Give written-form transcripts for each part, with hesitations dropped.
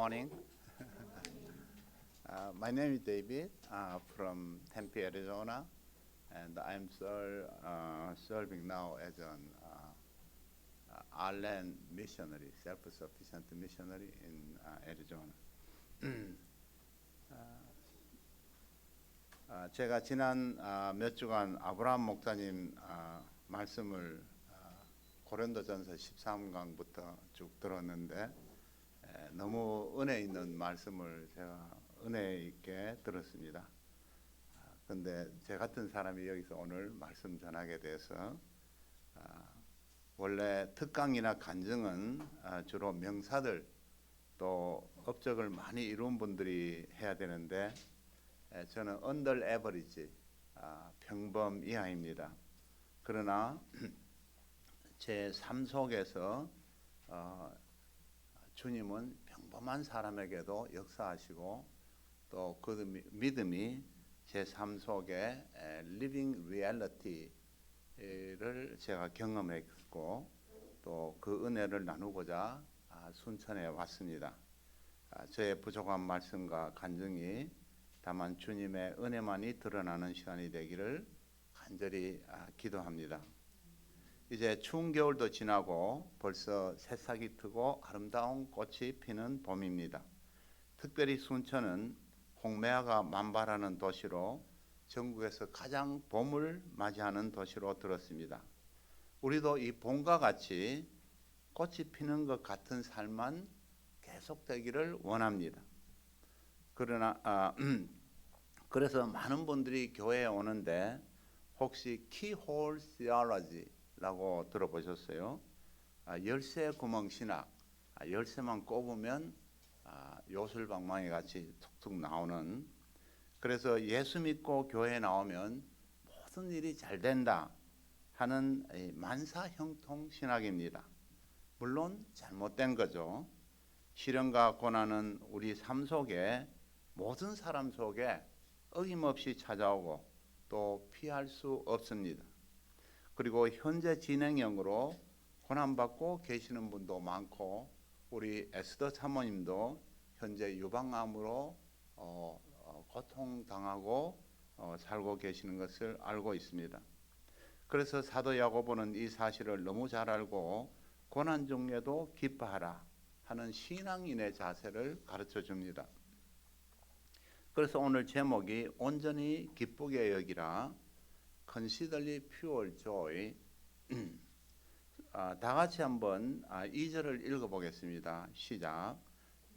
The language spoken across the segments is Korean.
morning. My name is David from Tempe, Arizona, and I'm serving now as an Ireland missionary, self-sufficient missionary in Arizona. 제가 지난 몇 주간 아브라함 목사님 말씀을 고린도전서 13강부터 쭉 들었는데 너무 은혜 있는 말씀을 제가 은혜 있게 들었습니다. 근데 제 같은 사람이 여기서 오늘 말씀 전하게 돼서 원래 특강이나 간증은 주로 명사들 또 업적을 많이 이룬 분들이 해야 되는데 저는 under average, 평범 이하입니다. 그러나 제 삶 속에서 주님은 평범한 사람에게도 역사하시고 또 그 믿음이 제 삶 속에 living reality를 제가 경험했고 또 그 은혜를 나누고자 순천에 왔습니다. 저의 부족한 말씀과 간증이 다만 주님의 은혜만이 드러나는 시간이 되기를 간절히 기도합니다. 이제 추운 겨울도 지나고 벌써 새싹이 트고 아름다운 꽃이 피는 봄입니다. 특별히 순천은 홍매화가 만발하는 도시로 전국에서 가장 봄을 맞이하는 도시로 들었습니다. 우리도 이 봄과 같이 꽃이 피는 것 같은 삶만 계속되기를 원합니다. 그러나 그래서 많은 분들이 교회에 오는데 혹시 keyhole theology라고 들어보셨어요? 열쇠 구멍 신학, 열쇠만 꼽으면 요술방망이 같이 툭툭 나오는, 그래서 예수 믿고 교회에 나오면 모든 일이 잘 된다 하는 만사형통 신학입니다. 물론 잘못된 거죠. 시련과 고난은 우리 삶 속에 모든 사람 속에 어김없이 찾아오고 또 피할 수 없습니다. 그리고 현재 진행형으로 고난받고 계시는 분도 많고 우리 에스더 사모님도 현재 유방암으로 고통당하고 살고 계시는 것을 알고 있습니다. 그래서 사도 야고보는 이 사실을 너무 잘 알고 고난 중에도 기뻐하라 하는 신앙인의 자세를 가르쳐 줍니다. 그래서 오늘 제목이 온전히 기쁘게 여기라, Considerably pure joy. 다 같이 한번 2절을 읽어보겠습니다. 시작.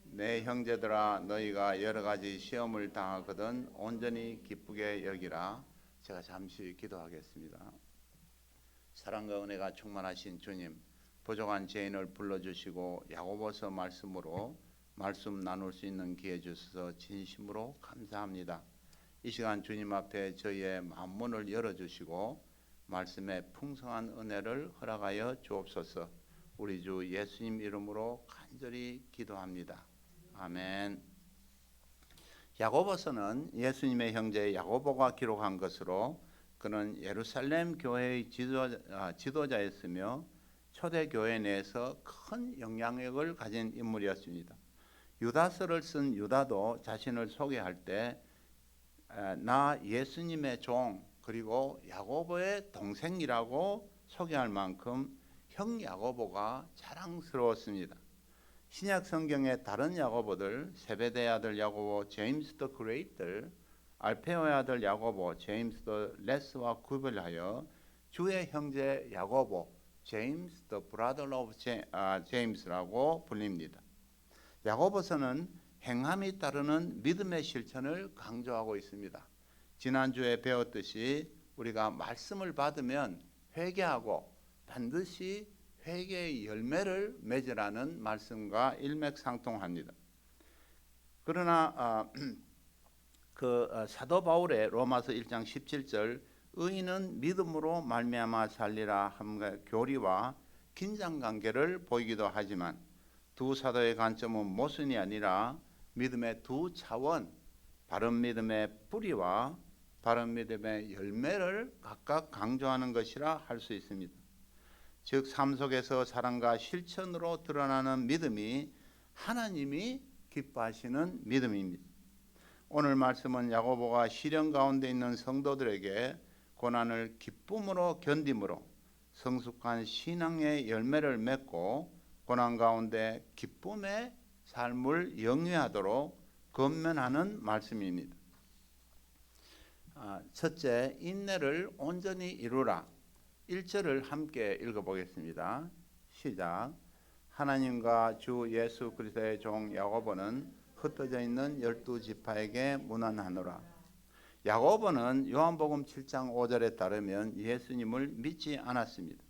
내 형제들아, 너희가 여러 가지 시험을 당하거든 온전히 기쁘게 여기라. 제가 잠시 기도하겠습니다. 사랑과 은혜가 충만하신 주님, 부족한 죄인을 불러주시고 야고보서 말씀으로 말씀 나눌 수 있는 기회 주셔서 진심으로 감사합니다. 이 시간 주님 앞에 저희의 마음문을 열어주시고 말씀의 풍성한 은혜를 허락하여 주옵소서. 우리 주 예수님 이름으로 간절히 기도합니다. 아멘. 야고보서는 예수님의 형제 야고보가 기록한 것으로 그는 예루살렘 교회의 지도자였으며 초대교회 내에서 큰 영향력을 가진 인물이었습니다. 유다서를 쓴 유다도 자신을 소개할 때 나 예수님의 종 그리고 야고보의 동생이라고 소개할 만큼 형 야고보가 자랑스러웠습니다. 신약 성경의 다른 야고보들, 세베대 아들 야고보, 제임스 더 그레이트, 알페오의 아들 야고보, 제임스 더 레스와 구별하여 주의 형제 야고보, 제임스 더 브라더 오브 제임스라고 불립니다. 야고보서는 행함이 따르는 믿음의 실천을 강조하고 있습니다. 지난주에 배웠듯이 우리가 말씀을 받으면 회개하고 반드시 회개의 열매를 맺으라는 말씀과 일맥상통합니다. 그러나 사도 바울의 로마서 1장 17절 의인은 믿음으로 말미암아 살리라 함과 교리와 긴장관계를 보이기도 하지만 두 사도의 관점은 모순이 아니라 믿음의 두 차원, 바른 믿음의 뿌리와 바른 믿음의 열매를 각각 강조하는 것이라 할 수 있습니다. 즉 삶 속에서 사랑과 실천으로 드러나는 믿음이 하나님이 기뻐하시는 믿음입니다. 오늘 말씀은 야고보가 시련 가운데 있는 성도들에게 고난을 기쁨으로 견딤으로 성숙한 신앙의 열매를 맺고 고난 가운데 기쁨의 삶을 영위하도록 권면하는 말씀입니다. 첫째, 인내를 온전히 이루라. 1절을 함께 읽어보겠습니다. 시작. 하나님과 주 예수 그리스도의 종 야고보는 흩어져 있는 12지파에게 문안하노라. 야고보는 요한복음 7장 5절에 따르면 예수님을 믿지 않았습니다.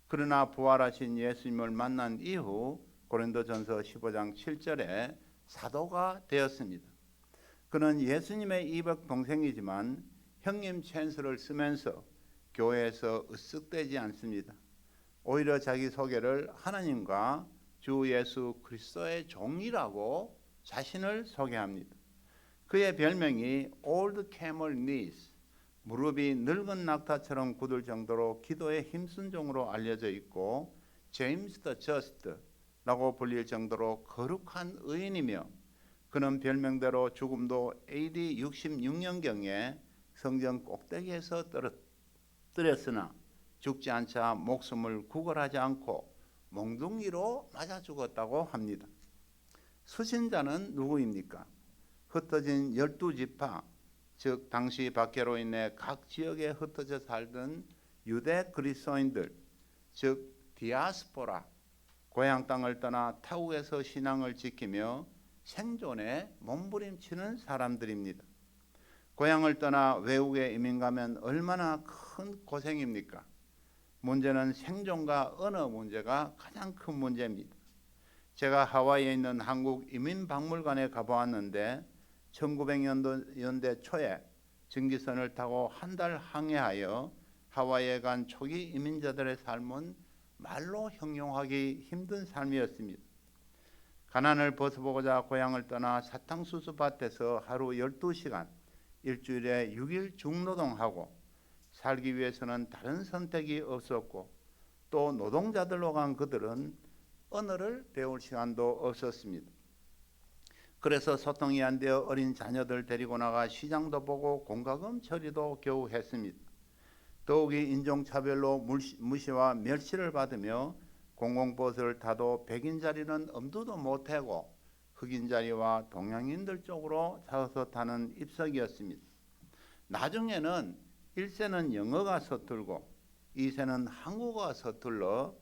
그러나 부활하신 예수님을 만난 이후 고린도전서 15장 7절에 사도가 되었습니다. 그는 예수님의 이복 동생이지만 형님 챈스를 쓰면서 교회에서 으쓱대지 않습니다. 오히려 자기 소개를 하나님과 주 예수 그리스도의 종이라고 자신을 소개합니다. 그의 별명이 Old Camel Knees, 무릎이 늙은 낙타처럼 굳을 정도로 기도에 힘쓴 종으로 알려져 있고 James the Just라고 불릴 정도로 거룩한 의인이며 그는 별명대로 죽음도 AD 66년경에 성전 꼭대기에서 떨어뜨렸으나 죽지 않자 목숨을 구걸하지 않고 몽둥이로 맞아 죽었다고 합니다. 수신자는 누구입니까? 흩어진 12지파, 즉 당시 박해로 인해 각 지역에 흩어져 살던 유대 그리스도인들, 즉 디아스포라, 고향 땅을 떠나 타국에서 신앙을 지키며 생존에 몸부림치는 사람들입니다. 고향을 떠나 외국에 이민 가면 얼마나 큰 고생입니까? 문제는 생존과 언어 문제가 가장 큰 문제입니다. 제가 하와이에 있는 한국 이민박물관에 가보았는데 1900년대 초에 전기선을 타고 한 달 항해하여 하와이에 간 초기 이민자들의 삶은 말로 형용하기 힘든 삶이었습니다. 가난을 벗어보고자 고향을 떠나 사탕수수 밭에서 하루 12시간, 일주일에 6일 중노동하고 살기 위해서는 다른 선택이 없었고 또 노동자들로 간 그들은 언어를 배울 시간도 없었습니다. 그래서 소통이 안 되어 어린 자녀들 데리고 나가 시장도 보고 공과금 처리도 겨우 했습니다. 더욱이 인종차별로 무시와 멸시를 받으며 공공버스를 타도 백인 자리는 엄두도 못 대고 흑인 자리와 동양인들 쪽으로 서서 타는 입석이었습니다. 나중에는 1세는 영어가 서툴고 2세는 한국어가 서툴러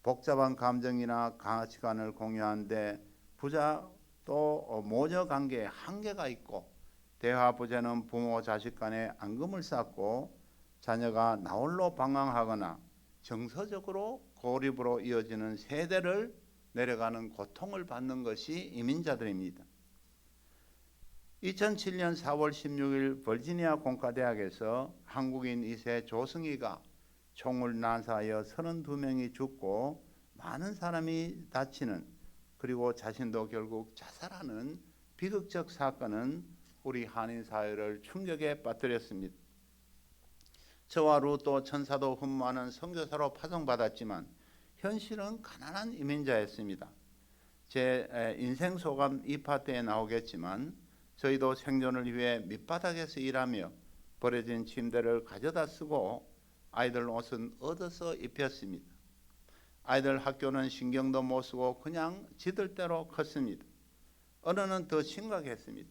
복잡한 감정이나 가치관을 공유하는데 부자 또 모녀 관계에 한계가 있고 대화 부재는 부모 자식 간에 앙금을 쌓고 자녀가 나홀로 방황하거나 정서적으로 고립으로 이어지는 세대를 내려가는 고통을 받는 것이 이민자들입니다. 2007년 4월 16일 버지니아 공과대학에서 한국인 2세 조승희가 총을 난사하여 32명이 죽고 많은 사람이 다치는 그리고 자신도 결국 자살하는 비극적 사건은 우리 한인 사회를 충격에 빠뜨렸습니다. 저와 루또 천사도 흠모하는 선교사로 파송받았지만 현실은 가난한 이민자였습니다. 제 인생 소감 이 파트에 나오겠지만 저희도 생존을 위해 밑바닥에서 일하며 버려진 침대를 가져다 쓰고 아이들 옷은 얻어서 입혔습니다. 아이들 학교는 신경도 못 쓰고 그냥 지들 대로 컸습니다. 언어는 더 심각했습니다.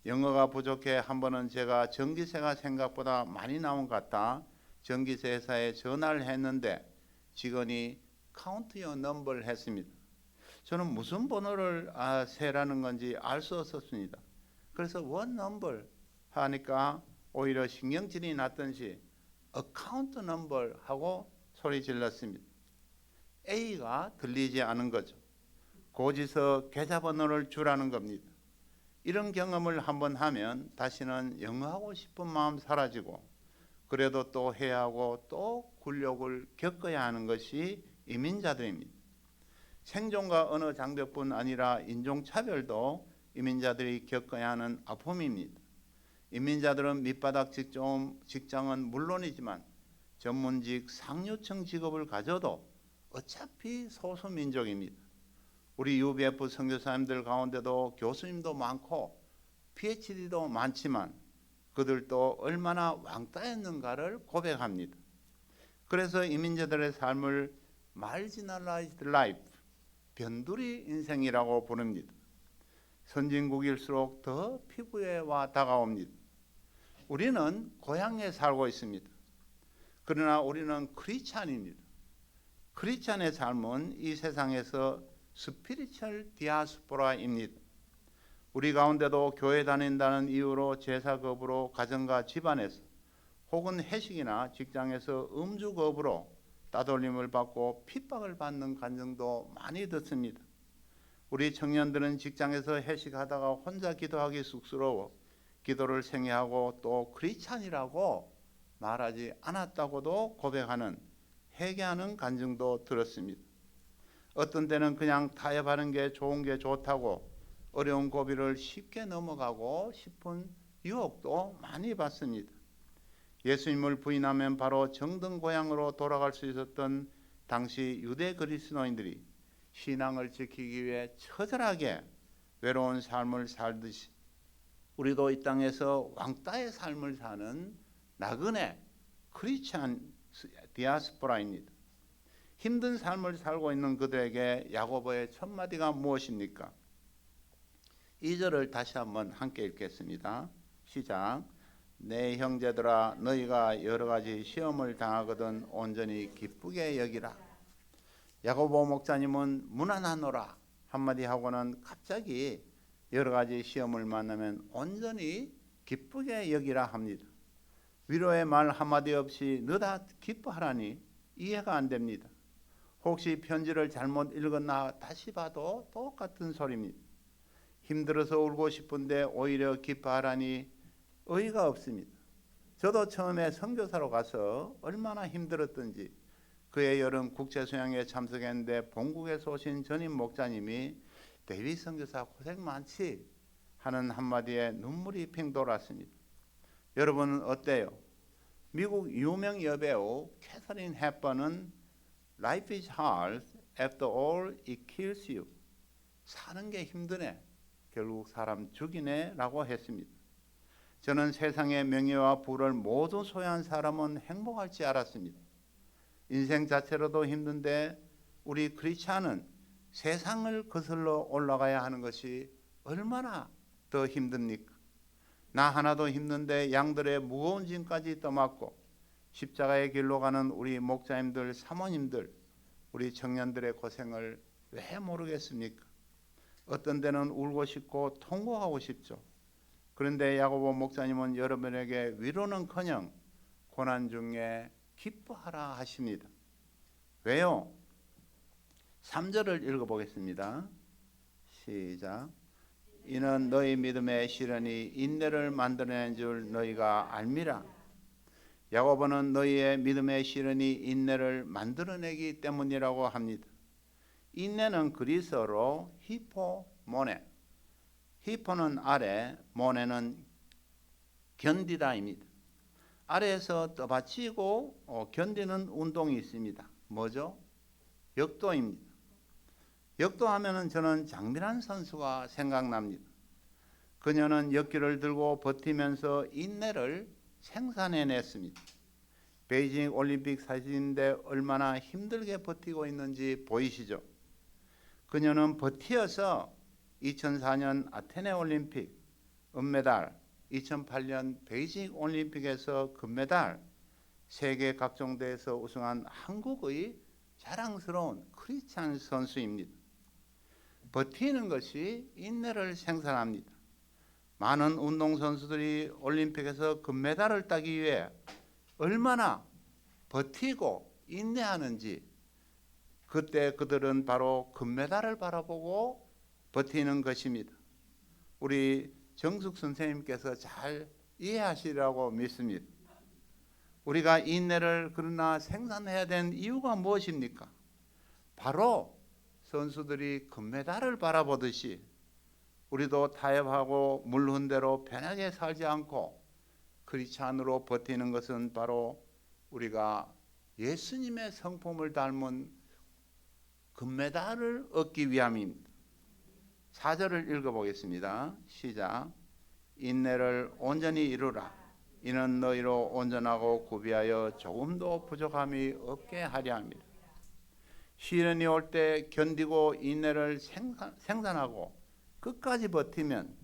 영어가 부족해 한 번은 제가 전기세가 생각보다 많이 나온 것 같아 전기세 회사에 전화를 했는데 직원이 Count your number 했습니다. 저는 무슨 번호를 세라는 건지 알 수 없었습니다. 그래서 what number 하니까 오히려 신경질이 났던지 account number 하고 소리 질렀습니다. A가 들리지 않은 거죠. 고지서 계좌번호를 주라는 겁니다. 이런 경험을 한번 하면 다시는 영어하고 싶은 마음 사라지고 그래도 또 해야 하고 또 굴욕을 겪어야 하는 것이 이민자들입니다. 생존과 언어 장벽뿐 아니라 인종차별도 이민자들이 겪어야 하는 아픔입니다. 이민자들은 밑바닥 직장은 물론이지만 전문직 상류층 직업을 가져도 어차피 소수민족입니다. 우리 UBF 선교사님들 가운데도 교수님도 많고 PhD도 많지만 그들도 얼마나 왕따였는가를 고백합니다. 그래서 이민자들의 삶을 marginalized life, 변두리 인생이라고 부릅니다. 선진국일수록 더 피부에 와 다가옵니다. 우리는 고향에 살고 있습니다. 그러나 우리는 크리스찬입니다. 크리스찬의 삶은 이 세상에서 스피리추얼 디아스포라입니다. 우리 가운데도 교회 다닌다는 이유로 제사겁으로 가정과 집안에서 혹은 회식이나 직장에서 음주겁으로 따돌림을 받고 핍박을 받는 간증도 많이 듣습니다. 우리 청년들은 직장에서 회식하다가 혼자 기도하기 쑥스러워 기도를 생애하고 또 크리스찬이라고 말하지 않았다고도 고백하는 회개하는 간증도 들었습니다. 어떤 때는 그냥 타협하는 게 좋은 게 좋다고 어려운 고비를 쉽게 넘어가고 싶은 유혹도 많이 받습니다. 예수님을 부인하면 바로 정든 고향으로 돌아갈 수 있었던 당시 유대 그리스도인들이 신앙을 지키기 위해 처절하게 외로운 삶을 살듯이 우리도 이 땅에서 왕따의 삶을 사는 나그네 크리스찬 디아스포라입니다. 힘든 삶을 살고 있는 그들에게 야고보의 첫 마디가 무엇입니까? 2절을 다시 한번 함께 읽겠습니다. 시작. 내 형제들아 너희가 여러 가지 시험을 당하거든 온전히 기쁘게 여기라. 야고보 목사님은 무난하노라 한마디 하고는 갑자기 여러 가지 시험을 만나면 온전히 기쁘게 여기라 합니다. 위로의 말 한마디 없이 너다 기뻐하라니 이해가 안 됩니다. 혹시 편지를 잘못 읽었나 다시 봐도 똑같은 소리입니다. 힘들어서 울고 싶은데 오히려 기뻐하라니 의의가 없습니다. 저도 처음에 선교사로 가서 얼마나 힘들었던지 그해 여름 국제수양회에 참석했는데 본국에서 오신 전임 목사님이 데이빗 선교사 고생 많지 하는 한마디에 눈물이 핑 돌았습니다. 여러분은 어때요? 미국 유명 여배우 캐서린 헵번은 Life is hard, after all it kills you. 사는 게 힘드네, 결국 사람 죽이네 라고 했습니다. 저는 세상의 명예와 부를 모두 소유한 사람은 행복할지 알았습니다. 인생 자체로도 힘든데 우리 크리스찬은 세상을 거슬러 올라가야 하는 것이 얼마나 더 힘듭니까? 나 하나도 힘든데 양들의 무거운 짐까지 떠맡고 십자가의 길로 가는 우리 목사님들, 사모님들, 우리 청년들의 고생을 왜 모르겠습니까? 어떤 데는 울고 싶고 통곡하고 싶죠. 그런데 야고보 목사님은 여러분에게 위로는커녕 고난 중에 기뻐하라 하십니다. 왜요? 3절을 읽어보겠습니다. 시작. 이는 너희 믿음의 시련이 인내를 만들어낸 줄 너희가 알미라. 야고보는 너희의 믿음의 시련이 인내를 만들어내기 때문이라고 합니다. 인내는 그리스어로 히포모네, 히포는 아래, 모네는 견디다입니다. 아래에서 떠받치고 견디는 운동이 있습니다. 뭐죠? 역도입니다. 역도하면은 저는 장미란 선수가 생각납니다. 그녀는 역기를 들고 버티면서 인내를 생산해냈습니다. 베이징 올림픽 사진인데 얼마나 힘들게 버티고 있는지 보이시죠? 그녀는 버티어서 2004년 아테네 올림픽 은메달, 2008년 베이징 올림픽에서 금메달, 세계 각종 대회에서 우승한 한국의 자랑스러운 크리스찬 선수입니다. 버티는 것이 인내를 생산합니다. 많은 운동선수들이 올림픽에서 금메달을 따기 위해 얼마나 버티고 인내하는지 그때 그들은 바로 금메달을 바라보고 버티는 것입니다. 우리 정숙 선생님께서 잘 이해하시리라고 믿습니다. 우리가 인내를 그러나 생산해야 되는 이유가 무엇입니까? 바로 선수들이 금메달을 바라보듯이 우리도 타협하고 물른 대로 편하게 살지 않고 크리스찬으로 버티는 것은 바로 우리가 예수님의 성품을 닮은 금메달을 얻기 위함입니다. 4절을 읽어보겠습니다. 시작. 인내를 온전히 이루라. 이는 너희로 온전하고 구비하여 조금도 부족함이 없게 하려 함이라. 시련이 올 때 견디고 인내를 생산하고 끝까지 버티면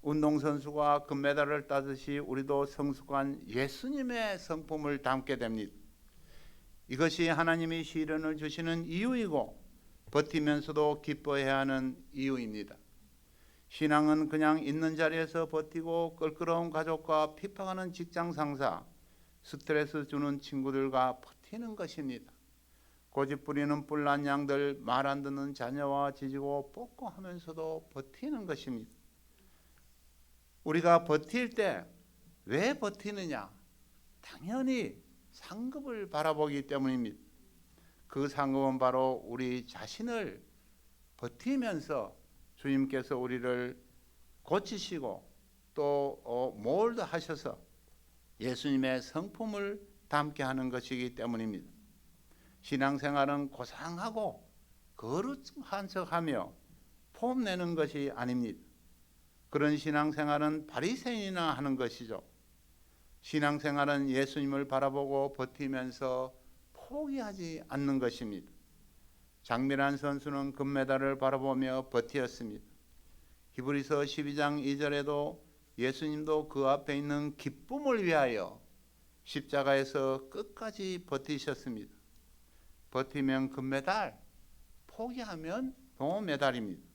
운동선수가 금메달을 따듯이 우리도 성숙한 예수님의 성품을 담게 됩니다. 이것이 하나님이 시련을 주시는 이유이고 버티면서도 기뻐해야 하는 이유입니다. 신앙은 그냥 있는 자리에서 버티고 껄끄러운 가족과 핍박하는 직장 상사, 스트레스 주는 친구들과 버티는 것입니다. 고집 부리는 뿔난 양들, 말 안 듣는 자녀와 지지고 뻗고 하면서도 버티는 것입니다. 우리가 버틸 때 왜 버티느냐? 당연히 상급을 바라보기 때문입니다. 그 상급은 바로 우리 자신을 버티면서 주님께서 우리를 고치시고 또 몰드하셔서 예수님의 성품을 담게 하는 것이기 때문입니다. 신앙생활은 고상하고 거룩한 척하며 폼내는 것이 아닙니다. 그런 신앙생활은 바리새인이나 하는 것이죠. 신앙생활은 예수님을 바라보고 버티면서 포기하지 않는 것입니다. 장미란 선수는 금메달을 바라보며 버티었습니다. 히브리서 12장 2절에도 예수님도 그 앞에 있는 기쁨을 위하여 십자가에서 끝까지 버티셨습니다. 버티면 금메달, 포기하면 동메달입니다.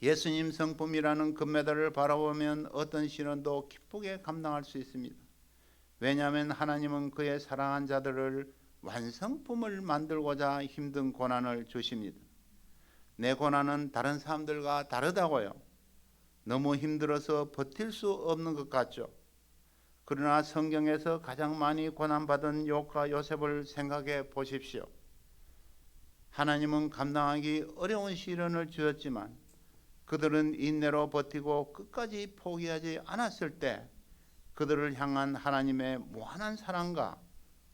예수님 성품이라는 금메달을 바라보면 어떤 시련도 기쁘게 감당할 수 있습니다. 왜냐하면 하나님은 그의 사랑한 자들을 완성품을 만들고자 힘든 고난을 주십니다. 내 고난은 다른 사람들과 다르다고요. 너무 힘들어서 버틸 수 없는 것 같죠. 그러나 성경에서 가장 많이 고난받은 욥과 요셉을 생각해 보십시오. 하나님은 감당하기 어려운 시련을 주었지만 그들은 인내로 버티고 끝까지 포기하지 않았을 때 그들을 향한 하나님의 무한한 사랑과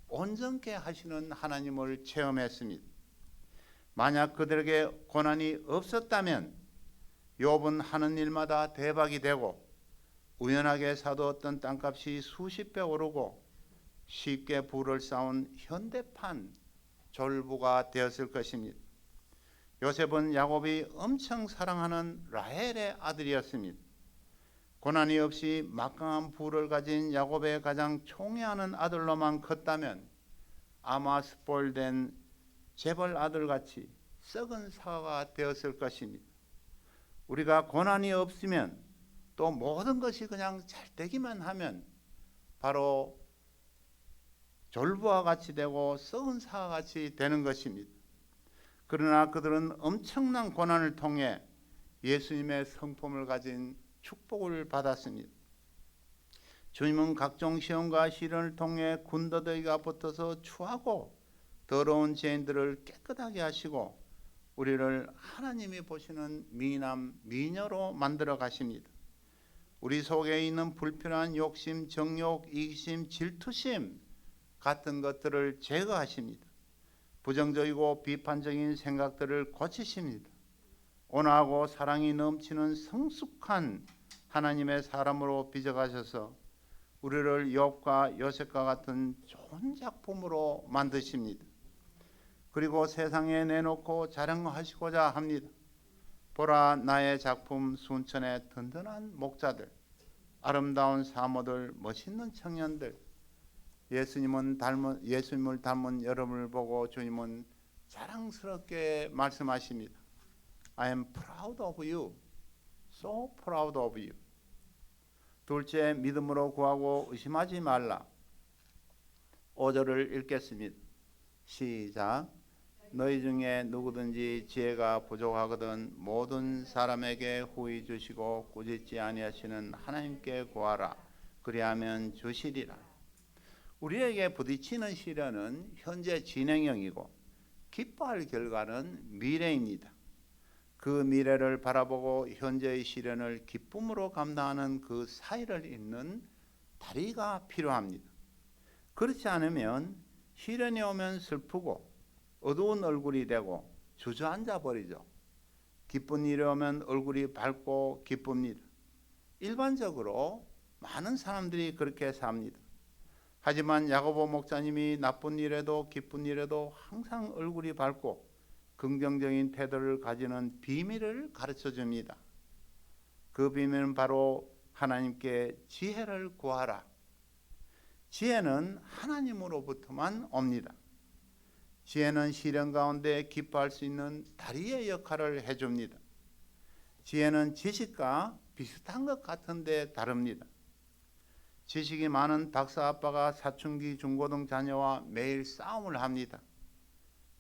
온전케 하시는 하나님을 체험했습니다. 만약 그들에게 고난이 없었다면 욥은 하는 일마다 대박이 되고 우연하게 사두었던 땅값이 수십 배 오르고 쉽게 부를 쌓은 현대판 졸부가 되었을 것입니다. 요셉은 야곱이 엄청 사랑하는 라헬의 아들이었습니다. 고난이 없이 막강한 부를 가진 야곱의 가장 총애하는 아들로만 컸다면 아마 스포일된 재벌 아들같이 썩은 사과가 되었을 것입니다. 우리가 고난이 없으면 또 모든 것이 그냥 잘 되기만 하면 바로 졸부와 같이 되고 썩은 사과 같이 되는 것입니다. 그러나 그들은 엄청난 고난을 통해 예수님의 성품을 가진 축복을 받았습니다. 주님은 각종 시험과 시련을 통해 군더더기가 붙어서 추하고 더러운 죄인들을 깨끗하게 하시고 우리를 하나님이 보시는 미남 미녀로 만들어 가십니다. 우리 속에 있는 불필요한 욕심, 정욕, 이기심, 질투심 같은 것들을 제거하십니다. 부정적이고 비판적인 생각들을 고치십니다. 온화하고 사랑이 넘치는 성숙한 하나님의 사람으로 빚어가셔서 우리를 욥과 요셉과 같은 좋은 작품으로 만드십니다. 그리고 세상에 내놓고 자랑하시고자 합니다. 보라, 나의 작품 순천의 든든한 목자들, 아름다운 사모들, 멋있는 청년들. 예수님을 닮은 여러분을 보고 주님은 자랑스럽게 말씀하십니다. I am proud of you. So proud of you. 둘째, 믿음으로 구하고 의심하지 말라. 5절을 읽겠습니다. 시작. 너희 중에 누구든지 지혜가 부족하거든 모든 사람에게 후히 주시고 꾸짖지 아니하시는 하나님께 구하라. 그리하면 주시리라. 우리에게 부딪히는 시련은 현재 진행형이고 기뻐할 결과는 미래입니다. 그 미래를 바라보고 현재의 시련을 기쁨으로 감당하는 그 사이를 잇는 다리가 필요합니다. 그렇지 않으면 시련이 오면 슬프고 어두운 얼굴이 되고 주저앉아 버리죠. 기쁜 일이 오면 얼굴이 밝고 기쁩니다. 일반적으로 많은 사람들이 그렇게 삽니다. 하지만 야고보 목사님이 나쁜 일에도 기쁜 일에도 항상 얼굴이 밝고 긍정적인 태도를 가지는 비밀을 가르쳐 줍니다. 그 비밀은 바로 하나님께 지혜를 구하라. 지혜는 하나님으로부터만 옵니다. 지혜는 시련 가운데 기뻐할 수 있는 다리의 역할을 해줍니다. 지혜는 지식과 비슷한 것 같은데 다릅니다. 지식이 많은 박사 아빠가 사춘기 중고등 자녀와 매일 싸움을 합니다.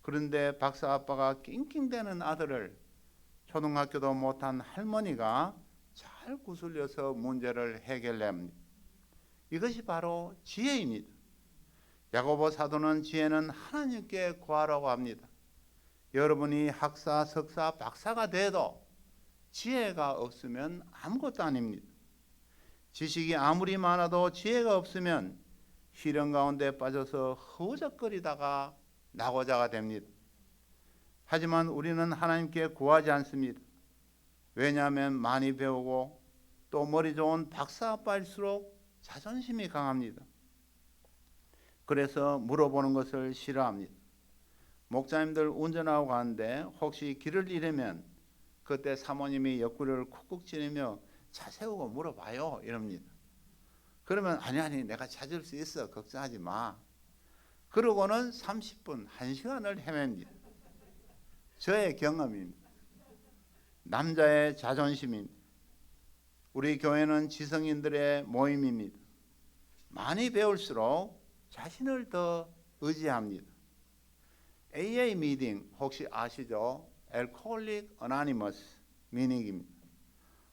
그런데 박사 아빠가 낑낑대는 아들을 초등학교도 못한 할머니가 잘 구슬려서 문제를 해결합니다. 이것이 바로 지혜입니다. 야고보 사도는 지혜는 하나님께 구하라고 합니다. 여러분이 학사, 석사, 박사가 돼도 지혜가 없으면 아무것도 아닙니다. 지식이 아무리 많아도 지혜가 없으면 시련 가운데 빠져서 허우적거리다가 낙오자가 됩니다. 하지만 우리는 하나님께 구하지 않습니다. 왜냐하면 많이 배우고 또 머리 좋은 박사 아빠일수록 자존심이 강합니다. 그래서 물어보는 것을 싫어합니다. 목사님들 운전하고 가는데 혹시 길을 잃으면 그때 사모님이 옆구리를 쿡쿡 찌르며 차 세우고 물어봐요 이럽니다. 그러면 아니 내가 찾을 수 있어 걱정하지 마. 그러고는 30분 1시간을 헤맵니다. 저의 경험입니다. 남자의 자존심입니다. 우리 교회는 지성인들의 모임입니다. 많이 배울수록 자신을 더 의지합니다. AA 미팅 혹시 아시죠? Alcoholic Anonymous 미팅입니다.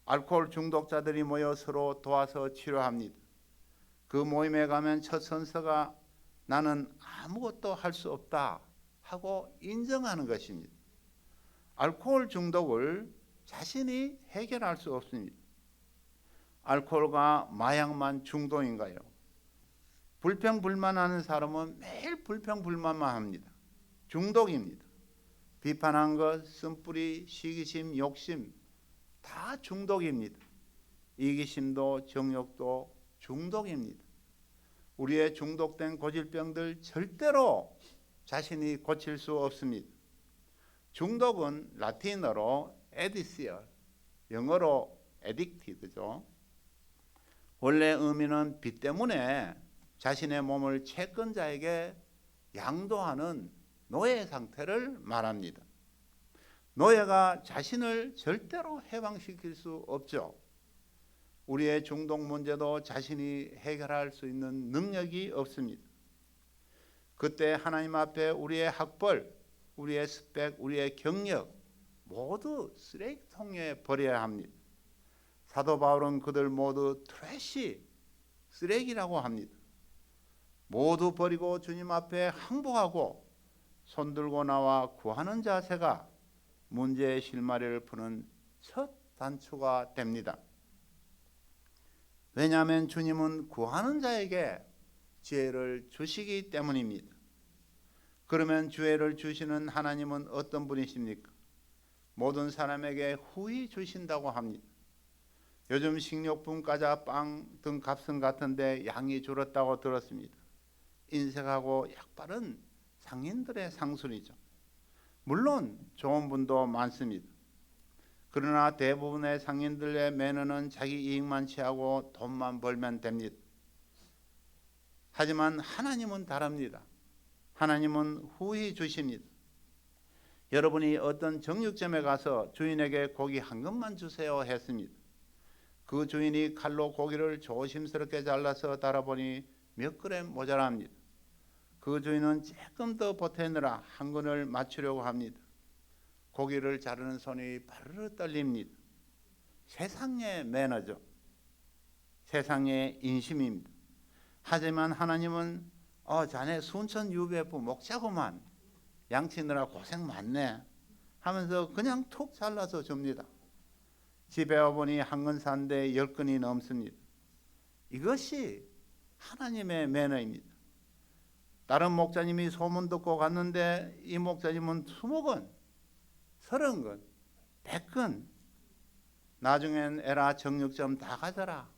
알코올 중독자들이 모여 서로 도와서 치료합니다. 그 모임에 가면 첫 선서가 나는 아무것도 할 수 없다 하고 인정하는 것입니다. 알코올 중독을 자신이 해결할 수 없습니다. 알코올과 마약만 중독인가요? 불평불만하는 사람은 매일 불평불만만 합니다. 중독입니다. 비판한 것, 쓴뿌리, 시기심, 욕심 다 중독입니다. 이기심도 정욕도 중독입니다. 우리의 중독된 고질병들 절대로 자신이 고칠 수 없습니다. 중독은 라틴어로 에디시얼, 영어로 addicted죠. 원래 의미는 빚 때문에 자신의 몸을 채권자에게 양도하는 노예 상태를 말합니다. 노예가 자신을 절대로 해방시킬 수 없죠. 우리의 중독 문제도 자신이 해결할 수 있는 능력이 없습니다. 그때 하나님 앞에 우리의 학벌, 우리의 스펙, 우리의 경력 모두 쓰레기통에 버려야 합니다. 사도 바울은 그들 모두 트래시, 쓰레기라고 합니다. 모두 버리고 주님 앞에 항복하고 손들고 나와 구하는 자세가 문제의 실마리를 푸는 첫 단추가 됩니다. 왜냐하면 주님은 구하는 자에게 지혜를 주시기 때문입니다. 그러면 지혜를 주시는 하나님은 어떤 분이십니까? 모든 사람에게 후히 주신다고 합니다. 요즘 식료품, 과자, 빵 등 값은 같은데 양이 줄었다고 들었습니다. 인색하고 약바른 상인들의 상술이죠. 물론 좋은 분도 많습니다. 그러나 대부분의 상인들의 매너는 자기 이익만 취하고 돈만 벌면 됩니다. 하지만 하나님은 다릅니다. 하나님은 후히 주십니다. 여러분이 어떤 정육점에 가서 주인에게 고기 한 근만 주세요 했습니다. 그 주인이 칼로 고기를 조심스럽게 잘라서 달아보니 몇 그램 모자랍니다. 그 주인은 조금 더 보태느라 한 근을 맞추려고 합니다. 고기를 자르는 손이 바르르 떨립니다. 세상의 매너죠. 세상의 인심입니다. 하지만 하나님은 자네 순천유배부 목자구만. 양치느라 고생 많네 하면서 그냥 툭 잘라서 줍니다. 집에 와보니 한 근 산데 10근이 넘습니다. 이것이 하나님의 매너입니다. 다른 목사님이 소문 듣고 갔는데 이 목사님은 20건, 30건, 100건. 나중엔 에라 정육점 다 가져라.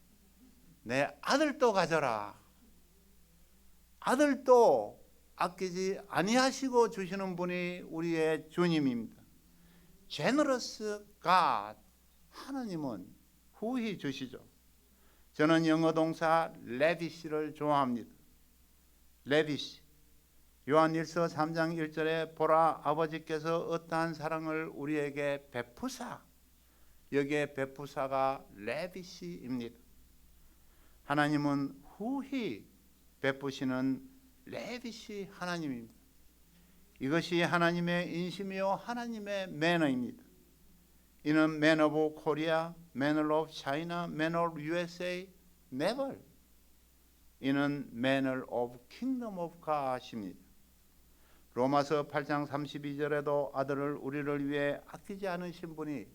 내 아들도 가져라. 아들도 아끼지 아니하시고 주시는 분이 우리의 주님입니다. Generous God. 하나님은 후히 주시죠. 저는 영어 동사 레비시를 좋아합니다. 레비시. 요한일서 3장 1절에 보라 아버지께서 어떠한 사랑을 우리에게 베푸사. 여기에 베푸사가 레비시입니다. 하나님은 후히 베푸시는 레비시 하나님입니다. 이것이 하나님의 인심이요 하나님의 매너입니다. 이는 Man of Korea, Man of China, Man of USA, never. 이는 manner of kingdom of God입니다. 로마서 8장 32절에도 아들을 우리를 위해 아끼지 않으신 분이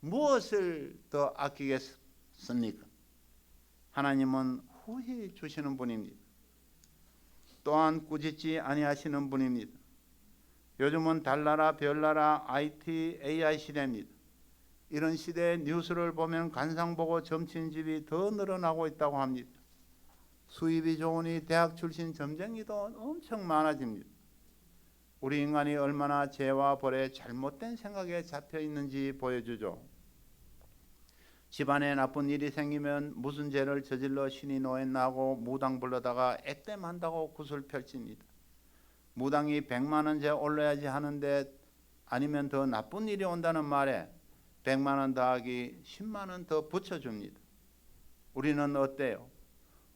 무엇을 더 아끼겠습니까? 하나님은 후히 주시는 분입니다. 또한 꾸짖지 아니하시는 분입니다. 요즘은 달나라 별나라 IT, AI 시대입니다. 이런 시대의 뉴스를 보면 관상 보고 점치는 집이 더 늘어나고 있다고 합니다. 수입이 좋으니 대학 출신 점쟁이도 엄청 많아집니다. 우리 인간이 얼마나 죄와 벌의 잘못된 생각에 잡혀 있는지 보여주죠. 집안에 나쁜 일이 생기면 무슨 죄를 저질러 신이 노했나 하고 무당 불러다가 액땜한다고 굿을 펼칩니다. 무당이 100만 원째 올려야지 하는데 아니면 더 나쁜 일이 온다는 말에 100만 원 더하기 10만 원 더 붙여줍니다. 우리는 어때요?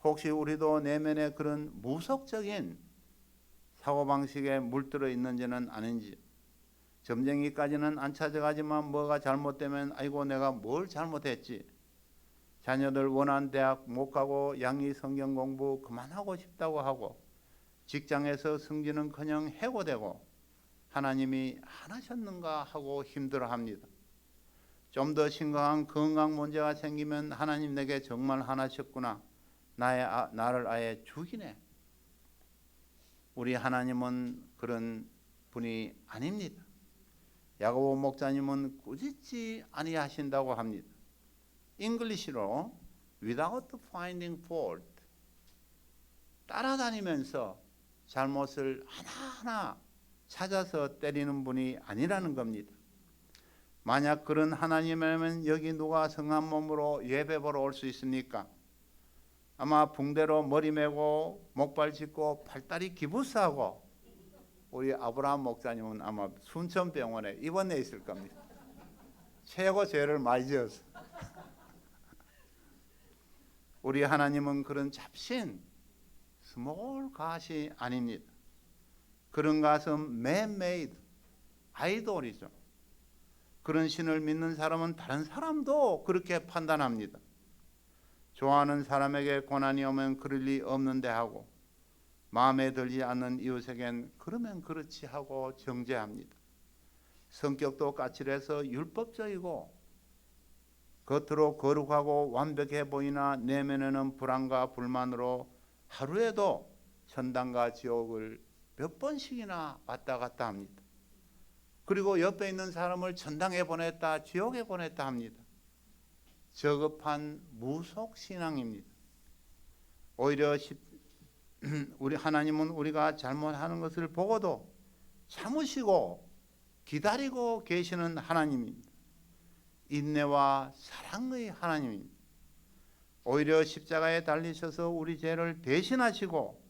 혹시 우리도 내면에 그런 무속적인 사고방식에 물들어 있는지는 아닌지. 점쟁이까지는 안 찾아가지만 뭐가 잘못되면 아이고 내가 뭘 잘못했지. 자녀들 원하는 대학 못 가고 양이 성경 공부 그만하고 싶다고 하고 직장에서 승진은커녕 해고되고 하나님이 안 하셨는가 하고 힘들어합니다. 좀 더 심각한 건강 문제가 생기면 하나님 내게 정말 하나셨구나. 나를 아예 죽이네. 우리 하나님은 그런 분이 아닙니다. 야고보 목사님은 꾸짖지 아니하신다고 합니다. 잉글리시로 without finding fault. 따라다니면서 잘못을 하나하나 찾아서 때리는 분이 아니라는 겁니다. 만약 그런 하나님이라면 여기 누가 성한 몸으로 예배 보러 올 수 있습니까? 아마 붕대로 머리 메고 목발 짚고 팔다리 기부스하고 우리 아브라함 목사님은 아마 순천병원에 입원해 있을 겁니다. 최고 죄를 많이 지어서. 우리 하나님은 그런 잡신 스몰 갓이 아닙니다. 그런 갓은 man-made 아이돌이죠. 그런 신을 믿는 사람은 다른 사람도 그렇게 판단합니다. 좋아하는 사람에게 고난이 오면 그럴 리 없는데 하고 마음에 들지 않는 이웃에겐 그러면 그렇지 하고 정죄합니다. 성격도 까칠해서 율법적이고 겉으로 거룩하고 완벽해 보이나 내면에는 불안과 불만으로 하루에도 천당과 지옥을 몇 번씩이나 왔다 갔다 합니다. 그리고 옆에 있는 사람을 천당에 보냈다 지옥에 보냈다 합니다. 저급한 무속신앙입니다. 오히려 우리 하나님은 우리가 잘못하는 것을 보고도 참으시고 기다리고 계시는 하나님입니다. 인내와 사랑의 하나님입니다. 오히려 십자가에 달리셔서 우리 죄를 대신하시고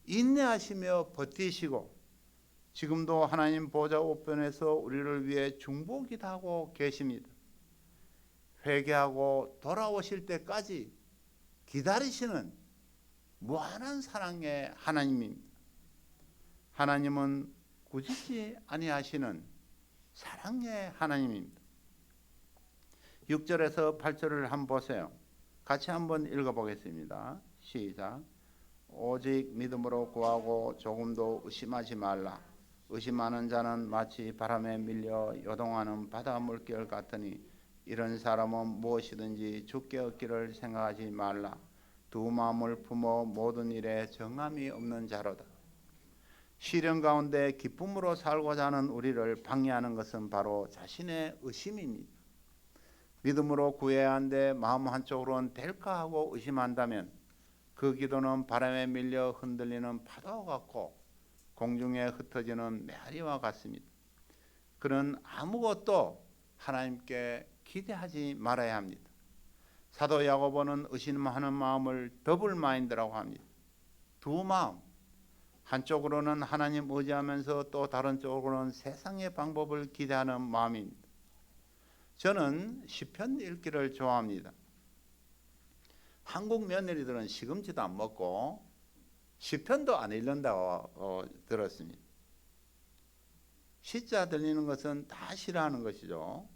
인내하시며 버티시고 지금도 하나님 보좌 우편에서 우리를 위해 중보기도하고 계십니다. 회개하고 돌아오실 때까지 기다리시는 무한한 사랑의 하나님입니다. 하나님은 꾸짖지 아니하시는 사랑의 하나님입니다. 6절에서 8절을 한번 보세요. 같이 한번 읽어보겠습니다. 시작. 오직 믿음으로 구하고 조금도 의심하지 말라. 의심하는 자는 마치 바람에 밀려 요동하는 바다 물결 같으니 이런 사람은 무엇이든지 주께 얻기를 생각하지 말라. 두 마음을 품어 모든 일에 정함이 없는 자로다. 시련 가운데 기쁨으로 살고자 하는 우리를 방해하는 것은 바로 자신의 의심입니다. 믿음으로 구해야 하는데 마음 한쪽으로는 될까 하고 의심한다면 그 기도는 바람에 밀려 흔들리는 파도 같고 공중에 흩어지는 메아리와 같습니다. 그는 아무것도 하나님께 기대하지 말아야 합니다. 사도 야고보는 의심하는 마음을 더블 마인드라고 합니다. 두 마음, 한쪽으로는 하나님 의지하면서 또 다른 쪽으로는 세상의 방법을 기대하는 마음입니다. 저는 시편 읽기를 좋아합니다. 한국 며느리들은 시금치도 안 먹고 시편도 안 읽는다고 들었습니다. 시자 들리는 것은 다 싫어하는 것이죠.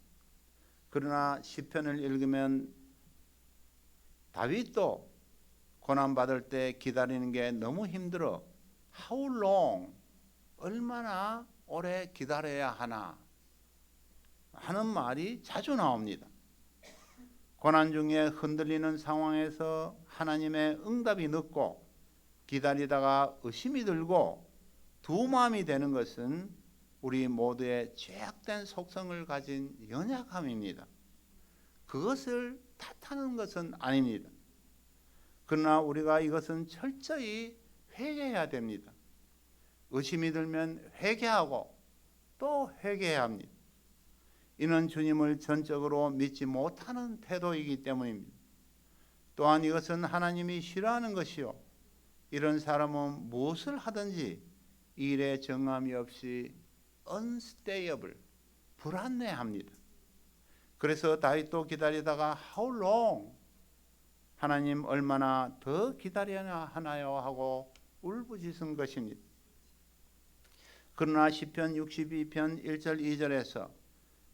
그러나 시편을 읽으면 다윗도 고난받을 때 기다리는 게 너무 힘들어. How long? 얼마나 오래 기다려야 하나? 하는 말이 자주 나옵니다. 고난 중에 흔들리는 상황에서 하나님의 응답이 늦고 기다리다가 의심이 들고 두 마음이 되는 것은 우리 모두의 죄악된 속성을 가진 연약함입니다. 그것을 탓하는 것은 아닙니다. 그러나 우리가 이것은 철저히 회개해야 됩니다. 의심이 들면 회개하고 또 회개해야 합니다. 이는 주님을 전적으로 믿지 못하는 태도이기 때문입니다. 또한 이것은 하나님이 싫어하는 것이요, 이런 사람은 무엇을 하든지 일에 정함이 없이 unstable, 불안해합니다. 그래서 다윗도 기다리다가 how long? 하나님 얼마나 더 기다려야 하나요? 하고 울부짖은 것입니다. 그러나 시편 62편 1절 2절에서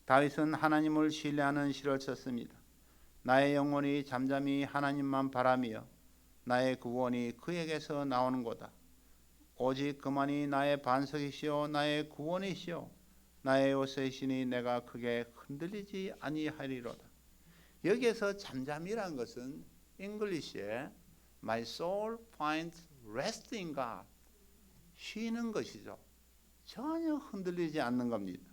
다윗은 하나님을 신뢰하는 시를 썼습니다. 나의 영혼이 잠잠히 하나님만 바라며 나의 구원이 그에게서 나오는도다. 오직 그만이 나의 반석이시오 나의 구원이시오 나의 요새이시니 내가 크게 흔들리지 아니하리로다. 여기에서 잠잠이란 것은 잉글리시에 My soul finds rest in God, 쉬는 것이죠. 전혀 흔들리지 않는 겁니다.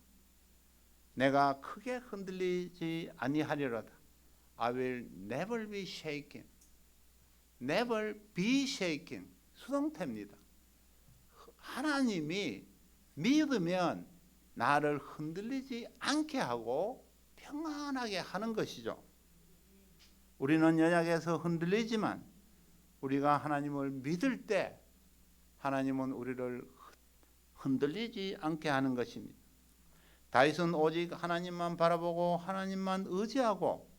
내가 크게 흔들리지 아니하리로다. I will never be shaken. Never be shaken. 수동태입니다. 하나님이 믿으면 나를 흔들리지 않게 하고 평안하게 하는 것이죠. 우리는 연약해서 흔들리지만 우리가 하나님을 믿을 때 하나님은 우리를 흔들리지 않게 하는 것입니다. 다윗은 오직 하나님만 바라보고 하나님만 의지하고